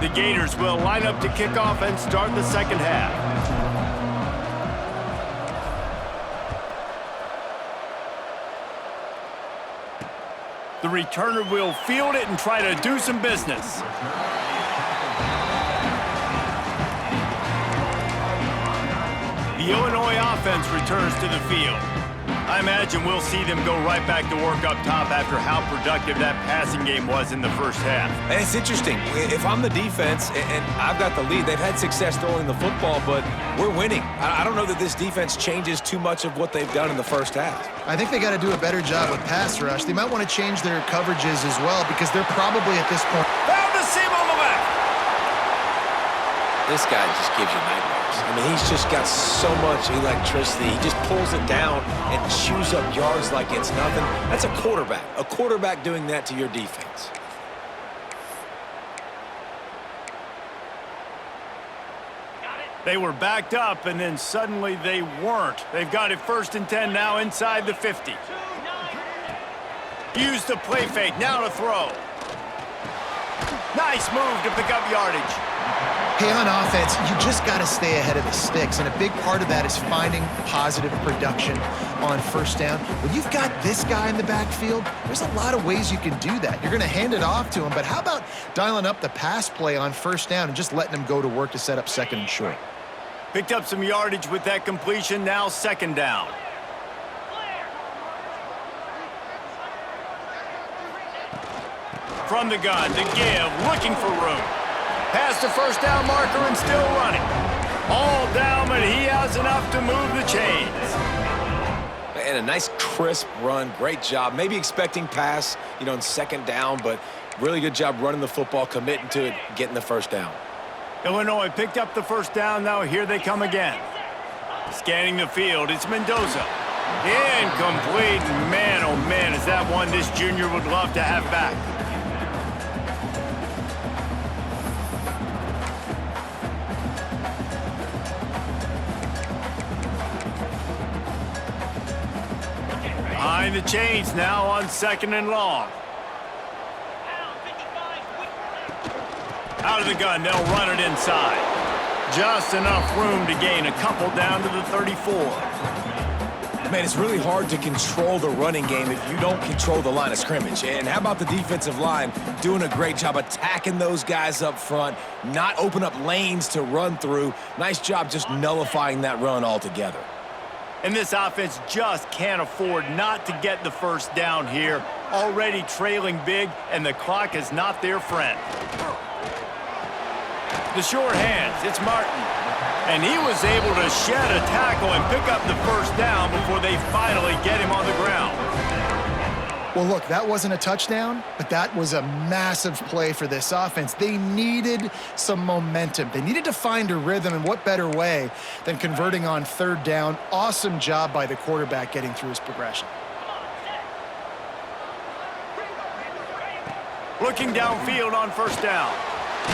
The Gators will line up to kick off and start the second half. The returner will field it and try to do some business. The Illinois offense returns to the field. I imagine we'll see them go right back to work up top after how productive that passing game was in the first half. And it's interesting. If I'm the defense and I've got the lead, they've had success throwing the football, but we're winning. I don't know that this defense changes too much of what they've done in the first half. I think they got to do a better job with pass rush. They might want to change their coverages as well because they're probably at this point. Found the seam on the left. This guy just gives you nightmares. I mean, he's just got so much electricity. He just pulls it down and chews up yards like it's nothing. That's a quarterback. A quarterback doing that to your defense. They were backed up, and then suddenly they weren't. They've got it 1st and 10 now inside the 50. Use the play fake, now to throw. Nice move to pick up yardage. Hey, on offense, you just got to stay ahead of the sticks, and a big part of that is finding positive production on first down. When you've got this guy in the backfield, there's a lot of ways you can do that. You're going to hand it off to him, but how about dialing up the pass play on first down and just letting him go to work to set up 2nd and short? Picked up some yardage with that completion, now 2nd down. From the gun to give, looking for room. Past the first down marker and still running. All down, but he has enough to move the chains. And a nice crisp run. Great job. Maybe expecting pass, in 2nd down, but really good job running the football, committing to it, getting the first down. Illinois picked up the first down. Now here they come again. Scanning the field, it's Mendoza. Incomplete. Man, oh man, is that one this junior would love to have back. Behind the chains now on 2nd and long. Out of the gun, they'll run it inside. Just enough room to gain a couple down to the 34. Man, it's really hard to control the running game if you don't control the line of scrimmage. And how about the defensive line doing a great job attacking those guys up front, not open up lanes to run through. Nice job just nullifying that run altogether. And this offense just can't afford not to get the first down here. Already trailing big, and the clock is not their friend. The short hands, it's Martin. And he was able to shed a tackle and pick up the first down before they finally get him on the ground. Well, look, that wasn't a touchdown, but that was a massive play for this offense. They needed some momentum. They needed to find a rhythm, and what better way than converting on 3rd down. Awesome job by the quarterback getting through his progression. Looking downfield on 1st down.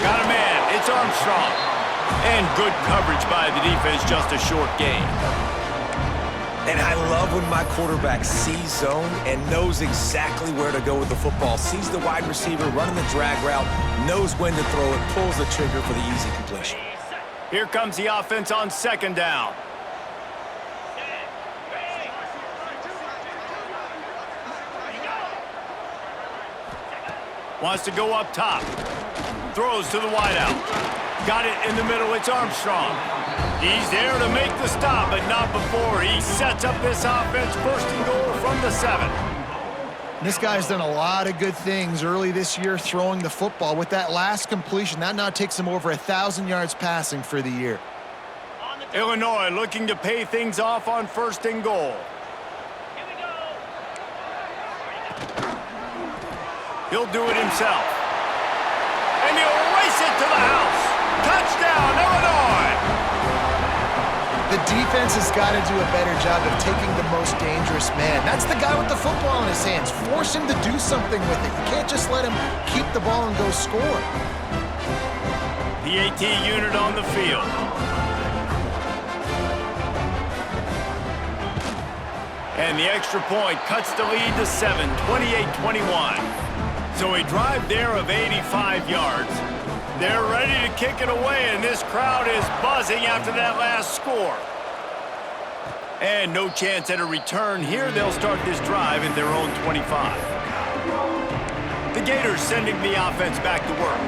Got a man, it's Armstrong. And good coverage by the defense, just a short gain. And I love when my quarterback sees zone and knows exactly where to go with the football. Sees the wide receiver running the drag route, knows when to throw it, pulls the trigger for the easy completion. Here comes the offense on 2nd down. Wants to go up top. Throws to the wideout. Got it in the middle, it's Armstrong. He's there to make the stop, but not before he sets up this offense 1st and goal from the 7. This guy's done a lot of good things early this year throwing the football. With that last completion, that now takes him over 1,000 yards passing for the year. Illinois looking to pay things off on 1st and goal. He'll do it himself. And he'll race it to the house. Touchdown, Illinois! The defense has got to do a better job of taking the most dangerous man. That's the guy with the football in his hands. Force him to do something with it. You can't just let him keep the ball and go score. The AT unit on the field. And the extra point cuts the lead to 7, 28-21. So a drive there of 85 yards. They're ready to kick it away, and this crowd is buzzing after that last score. And no chance at a return here. They'll start this drive at their own 25. The Gators sending the offense back to work.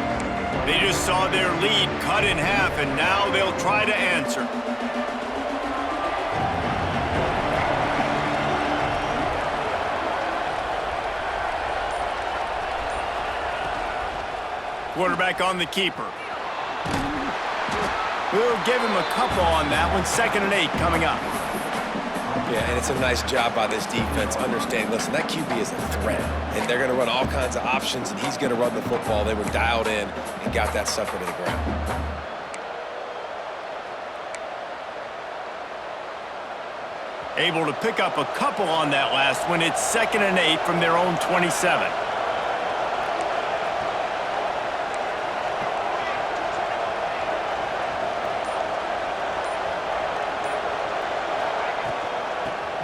They just saw their lead cut in half, and now they'll try to answer. Quarterback on the keeper. We'll give him a couple on that one. 2nd and 8 coming up. Yeah, and it's a nice job by this defense. Understand, listen, that QB is a threat, and they're going to run all kinds of options, and he's going to run the football. They were dialed in and got that sucker to the ground. Able to pick up a couple on that last one. It's 2nd and 8 from their own 27.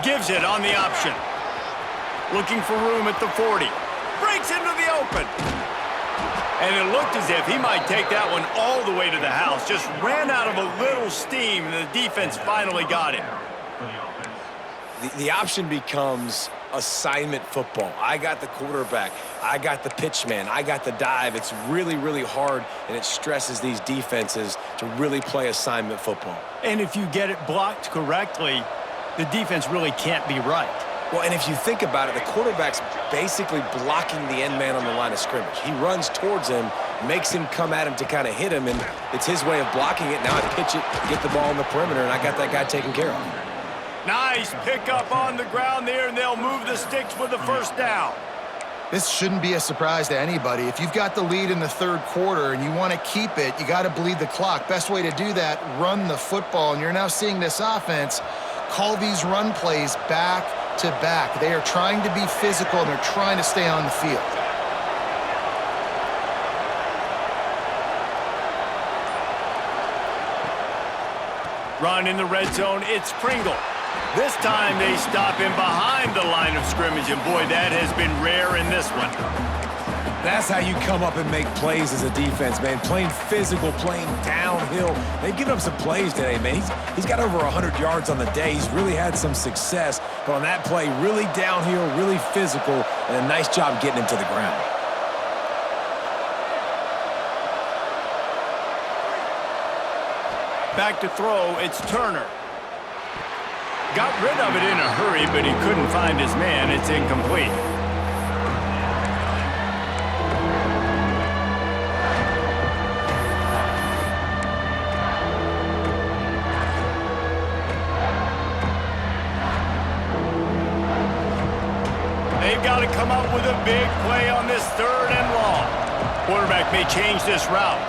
Gives it on the option. Looking for room at the 40. Breaks into the open. And it looked as if he might take that one all the way to the house. Just ran out of a little steam, and the defense finally got him. The option becomes assignment football. I got the quarterback. I got the pitch man. I got the dive. It's really, really hard, and it stresses these defenses to really play assignment football. And if you get it blocked correctly, the defense really can't be right. Well, and if you think about it, the quarterback's basically blocking the end man on the line of scrimmage. He runs towards him, makes him come at him to kind of hit him, and it's his way of blocking it. Now I pitch it, get the ball in the perimeter, and I got that guy taken care of. Nice pickup on the ground there, and they'll move the sticks with the 1st down. This shouldn't be a surprise to anybody. If you've got the lead in the 3rd quarter and you want to keep it, you got to bleed the clock. Best way to do that, run the football. And you're now seeing this offense call these run plays back to back. They are trying to be physical, and they're trying to stay on the field. Run in the red zone, it's Pringle. This time they stop him behind the line of scrimmage, and boy, that has been rare in this one. That's how you come up and make plays as a defense, man. Playing physical, playing downhill. They've given up some plays today, man. He's got over 100 yards on the day. He's really had some success. But on that play, really downhill, really physical, and a nice job getting him to the ground. Back to throw, it's Turner. Got rid of it in a hurry, but he couldn't find his man. It's incomplete. They've got to come up with a big play on this 3rd and long. Quarterback may change this route.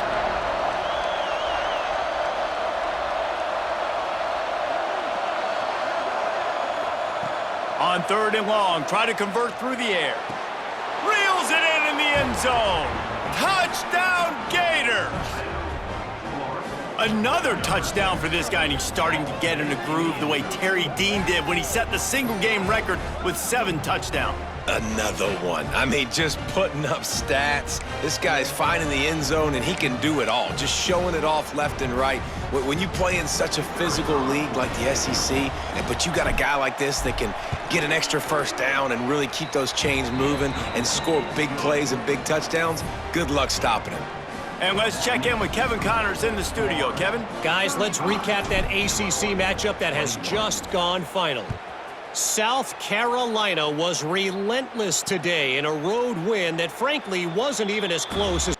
On 3rd and long, try to convert through the air. Reels it in the end zone. Touchdown, Gators! Another touchdown for this guy, and he's starting to get in a groove the way Terry Dean did when he set the single-game record with 7 touchdowns. Another one. I mean, just putting up stats. This guy's finding the end zone, and he can do it all. Just showing it off left and right. When you play in such a physical league like the SEC, but you got a guy like this that can get an extra 1st down and really keep those chains moving and score big plays and big touchdowns, good luck stopping him. And let's check in with Kevin Connors in the studio. Kevin? Guys, let's recap that ACC matchup that has just gone final. South Carolina was relentless today in a road win that frankly wasn't even as close as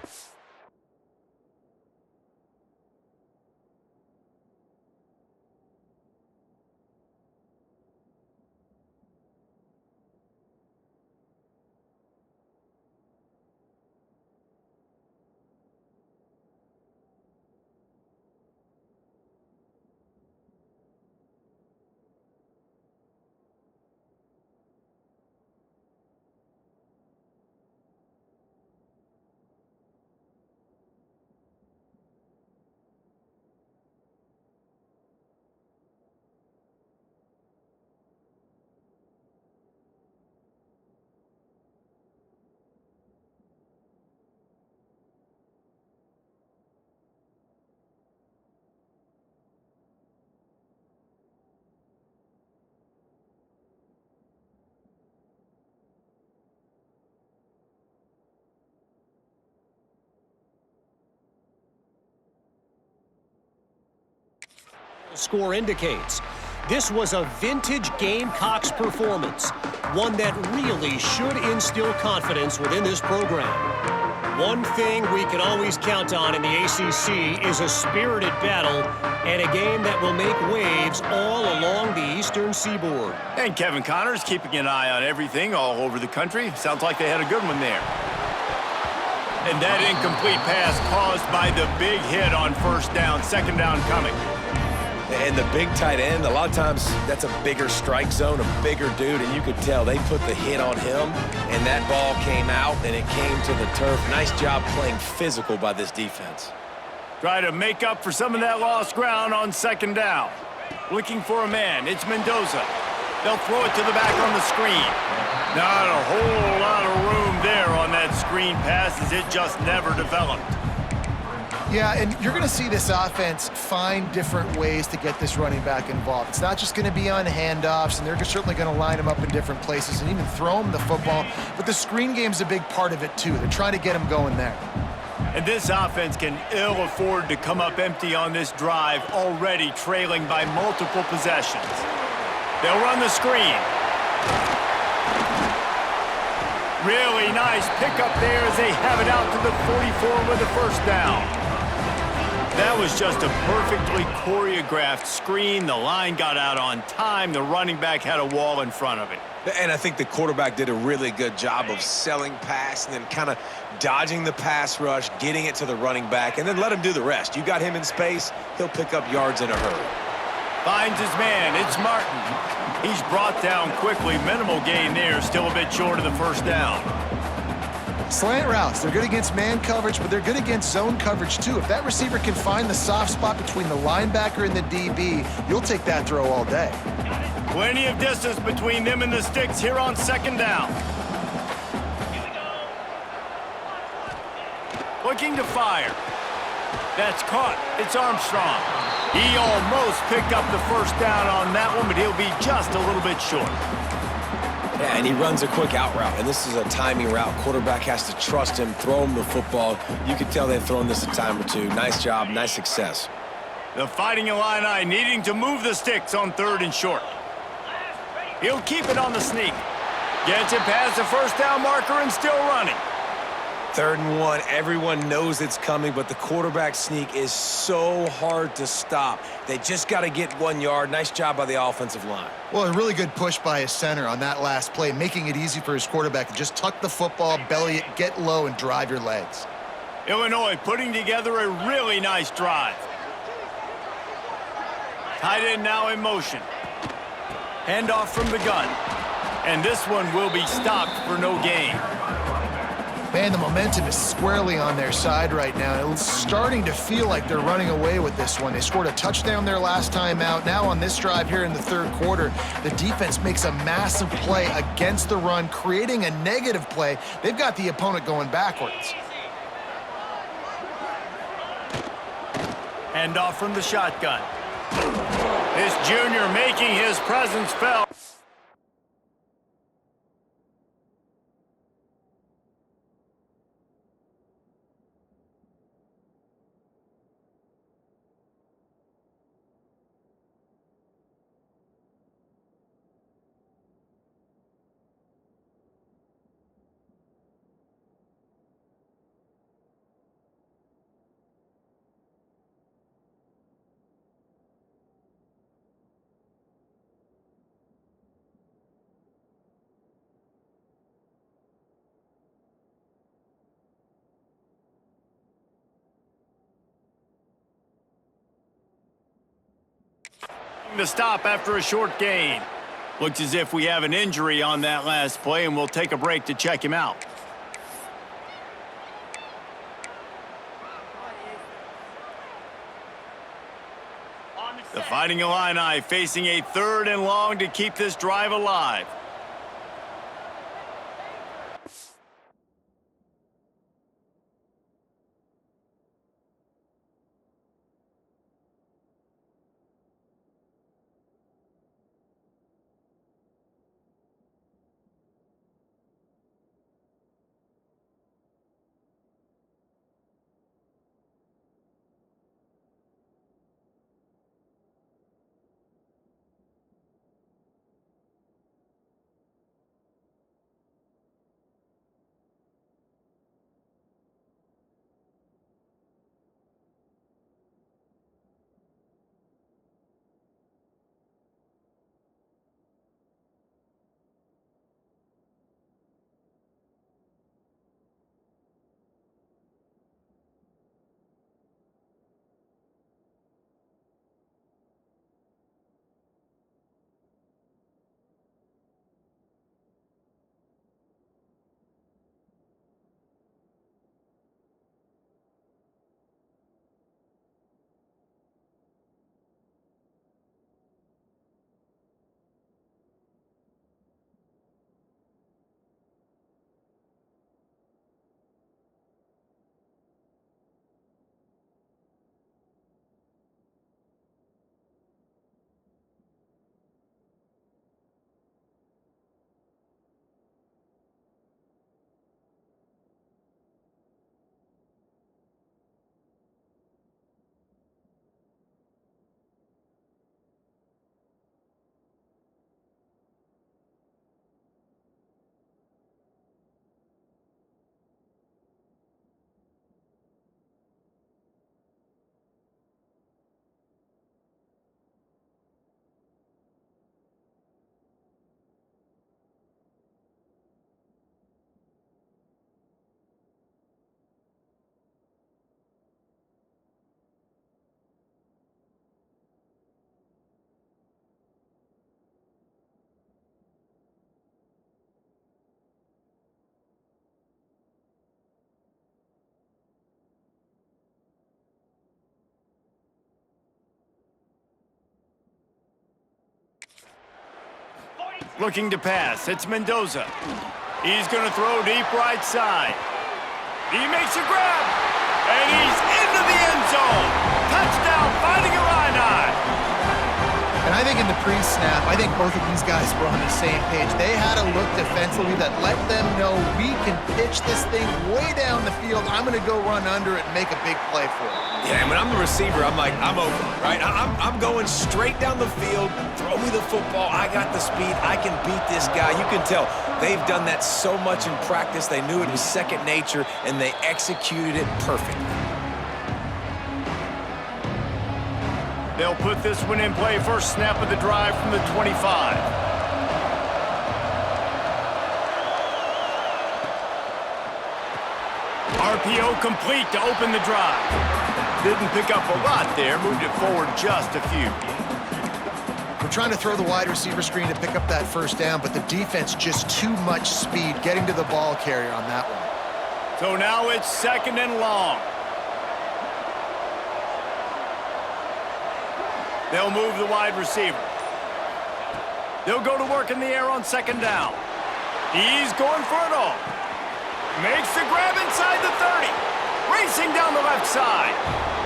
score indicates. This was a vintage Gamecocks performance, one that really should instill confidence within this program. One thing we can always count on in the ACC is a spirited battle and a game that will make waves all along the Eastern Seaboard. And Kevin Connors keeping an eye on everything all over the country. Sounds like they had a good one there. And that incomplete pass caused by the big hit on first down, second down coming. And the big tight end, a lot of times that's a bigger strike zone, a bigger dude, and you could tell they put the hit on him, and that ball came out, and it came to the turf. Nice job playing physical by this defense. Try to make up for some of that lost ground on second down. Looking for a man. It's Mendoza. They'll throw it to the back on the screen. Not a whole lot of room there on that screen pass as it just never developed. Yeah, and you're going to see this offense find different ways to get this running back involved. It's not just going to be on handoffs, and they're certainly going to line him up in different places and even throw him the football. But the screen game's a big part of it, too. They're trying to get him going there. And this offense can ill afford to come up empty on this drive, already trailing by multiple possessions. They'll run the screen. Really nice pickup there as they have it out to the 44 with the first down. That was just a perfectly choreographed screen. The line got out on time. The running back had a wall in front of it. And I think the quarterback did a really good job of selling pass and then kind of dodging the pass rush, getting it to the running back, and then let him do the rest. You got him in space, he'll pick up yards in a hurry. Finds his man. It's Martin. He's brought down quickly. Minimal gain there. Still a bit short of the first down. Slant routes, they're good against man coverage, but they're good against zone coverage too. If that receiver can find the soft spot between the linebacker and the DB, you'll take that throw all day. Plenty of distance between them and the sticks here on second down. Looking to fire. That's caught. It's Armstrong. He almost picked up the first down on that one, but he'll be just a little bit short. Yeah, and he runs a quick out route, and this is a timing route. Quarterback has to trust him, throw him the football. You can tell they've thrown this a time or two. Nice job, nice success. The Fighting Illini needing to move the sticks on third and short. He'll keep it on the sneak. Gets it past the first down marker and still running. 3rd and 1, everyone knows it's coming, but the quarterback sneak is so hard to stop. They just got to get 1 yard. Nice job by the offensive line. Well, a really good push by his center on that last play, making it easy for his quarterback to just tuck the football, belly it, get low, and drive your legs. Illinois putting together a really nice drive. Tight end now in motion. Handoff from the gun. And this one will be stopped for no gain. Man, the momentum is squarely on their side right now. It's starting to feel like they're running away with this one. They scored a touchdown their last time out. Now on this drive here in the 3rd quarter, the defense makes a massive play against the run, creating a negative play. They've got the opponent going backwards. Handoff from the shotgun. This junior making his presence felt. To stop after a short gain. Looks as if we have an injury on that last play, and we'll take a break to check him out. The Fighting Illini facing a 3rd and long to keep this drive alive. Looking to pass. It's Mendoza. He's going to throw deep right side. He makes a grab, and he's into the end zone. Touchdown, finding Illini. And I think in the pre-snap, I think both of these guys were on the same page. They had a look defensively that let them know we can pitch this thing way down the field. I'm going to go run under it and make a big play for it. Yeah, and when I'm the receiver, I'm like, I'm open, right? I'm going straight down the field. Throw me the football. I got the speed. I can beat this guy. You can tell they've done that so much in practice. They knew it was second nature, and they executed it perfectly. They'll put this one in play. First snap of the drive from the 25. RPO complete to open the drive. Didn't pick up a lot there. Moved it forward just a few. We're trying to throw the wide receiver screen to pick up that first down, but the defense just too much speed getting to the ball carrier on that one. So now it's second and long. They'll move the wide receiver. They'll go to work in the air on second down. He's going for it all. Makes the grab inside the 30. Racing down the left side.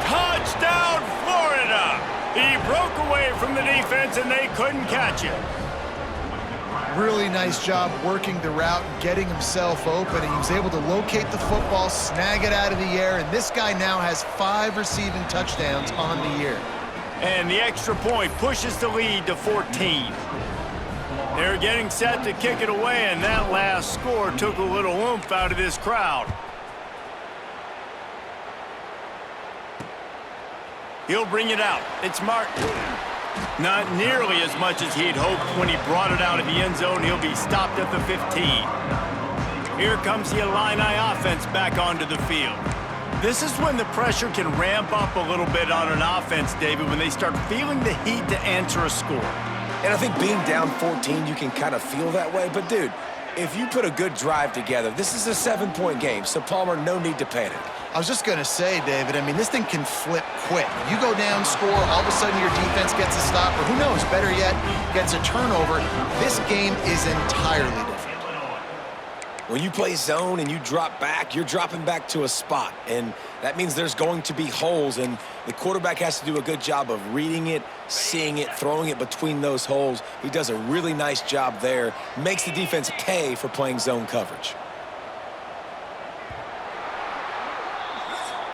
Touchdown, Florida! He broke away from the defense and they couldn't catch him. Really nice job working the route and getting himself open. And he was able to locate the football, snag it out of the air, and this guy now has 5 receiving touchdowns on the year. And the extra point pushes the lead to 14. They're getting set to kick it away, and that last score took a little oomph out of this crowd. He'll bring it out. It's Martin. Not nearly as much as he'd hoped when he brought it out of the end zone. He'll be stopped at the 15. Here comes the Illini offense back onto the field. This is when the pressure can ramp up a little bit on an offense, David, when they start feeling the heat to answer a score. And I think being down 14, you can kind of feel that way. But, dude, if you put a good drive together, this is a 7-point game, so, Palmer, no need to panic. I was just going to say, David, I mean, this thing can flip quick. You go down, score, all of a sudden your defense gets a stop, or who knows, better yet, gets a turnover. This game is entirely different. When you play zone and you drop back, you're dropping back to a spot, and that means there's going to be holes, and the quarterback has to do a good job of reading it, seeing it, throwing it between those holes. He does a really nice job there, makes the defense pay for playing zone coverage.